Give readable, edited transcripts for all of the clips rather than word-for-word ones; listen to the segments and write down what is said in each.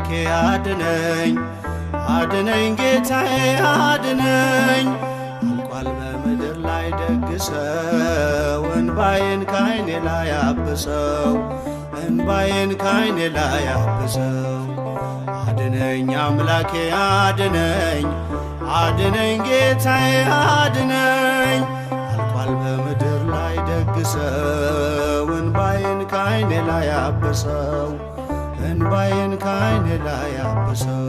አምላኬ አድነኝ አድነኝ ጌታዬ አድነኝ አልቋል በምድር ላይ ደግሰው እንባዬን ካይኔ ላይ አብሰው እንባዬን ካይኔ ላይ አብሰው አድነኝ አምላኬ አድነኝ አድነኝ ጌታዬ አድነኝ አልቋል በምድር ላይ ደግሰው እንባዬን ካይኔ ላይ አብሰው እንባዬን ካይኔ ላይ አብሰው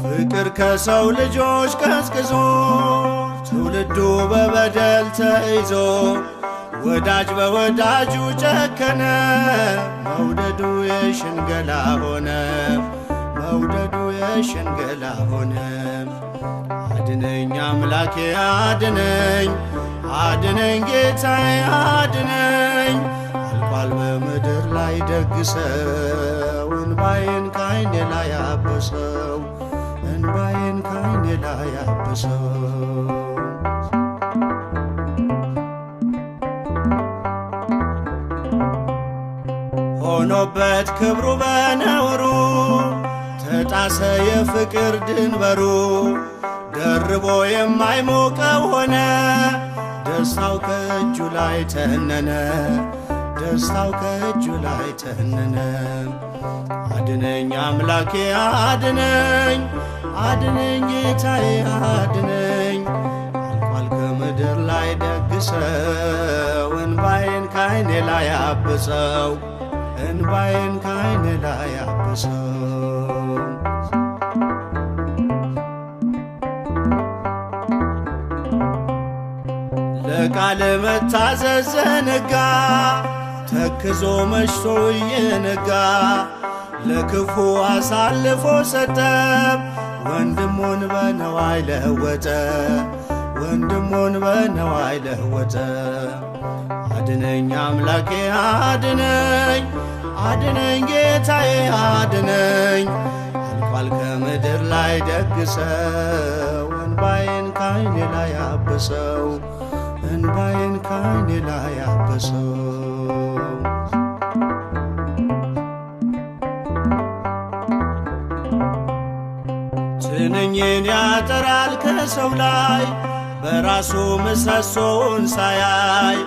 ፍቅር ከሰው ልጆች ቀዝቅዞ ትውልዱ በበደል ተይዞ ወዳጅ በወዳጁ ጨከነ መውደዱ የሽንገላ ሆነ መውደዱ የሽንገላ ሆነ አድነኝ አምላኬ አድነኝ አድነኝ ጌታዬ አድነኝ አልቋል በምድር ላይ ደግሰው እንባዬን ካይኔ ላይ አብሰው እንባዬን ካይኔ ላይ አብሰው ሆኖበት ክብሩ በነውሩ ተጣሰ የፍቅር ድንበሩ ደርቦ የማይሞቀው ሆነ ደስታው ከእጁ ላይ ተነነ ደስታው ከእጁ ላይ ተነነ አድነኝ አምላኬ አድነኝ አድነኝ ጌታዬ አድነኝ አልቋል ከምድር ላይ ደግሰው እንባዬን ካይኔ ላይ አብሰው እንባዬን ካይኔ ላይ አብሰው ለቃል መታዘዝ ዘነጋ ተክዞ መሽቶ እየነጋ ለክፉ አሳልፎ ሰጠ ወንድሙን በነዋይ ለወጠ ወንድሙን በነዋይ ለወጠ አድነኝ አምላኬ አድነኝ አድነኝ ጌታዬ አድነኝ አልቋል ከምድር ላይ ደግሰው እንባዬን ካይኔ ላይ አብሰው እንባዬን ካይኔ ላይ አብሰው ትንኝን ያጠራል ከሰው ላይ በራሱ ምሰሶውን ሳያይ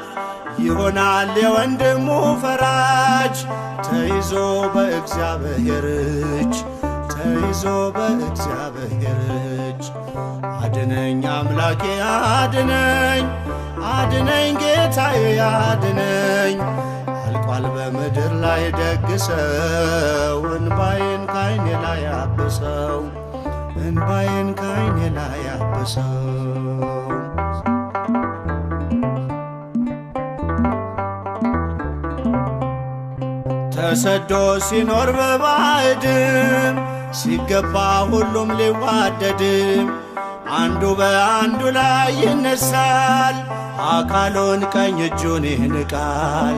ይሆናል የወንድሙ ፈራጅ ተይዞ በእግዚአብሔር እጅ ተይዞ በእግዚአብሔር እጅ አድነኝ አምላኬ አድነኝ አድነኝ ጌታዬ አድነኝ አልቋል በምድር ላይ ደግሰው እንባዬን ካይኔ ላይ አብሰው እንባዬን ካይኔ ላይ አብሰው ተሰዶ ሲኖር በባዕድም ሲገባ ሁሉም ሊዋደድም አንዱ በአንዱ ላይ ይነሳል አካሉን ቀኝ እጁን ይንቃል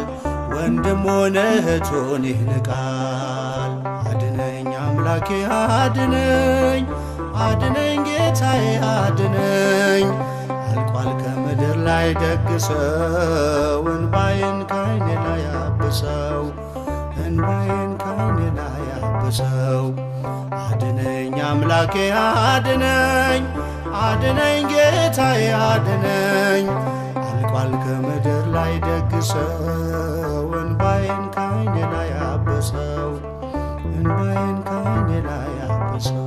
ወንድሙን እህቱን ይንቃል አድነኝ አምላኬ አድነኝ አድነኝ ጌታዬ አድነኝ አልቋል ከምድር ላይ ደግሰው እንባዬን ካይኔ ላይ አብሰው እንባዬን ካይኔ ላይ አብሰው አድነኝ አምላኬ አድነኝ አድነኝ ጌታዬ አድነኝ አልቋል ከምድር ላይ ደግሰው እንባዬን ካይኔ ላይ አብሰው እንባዬን ካይኔ ላይ አብሰው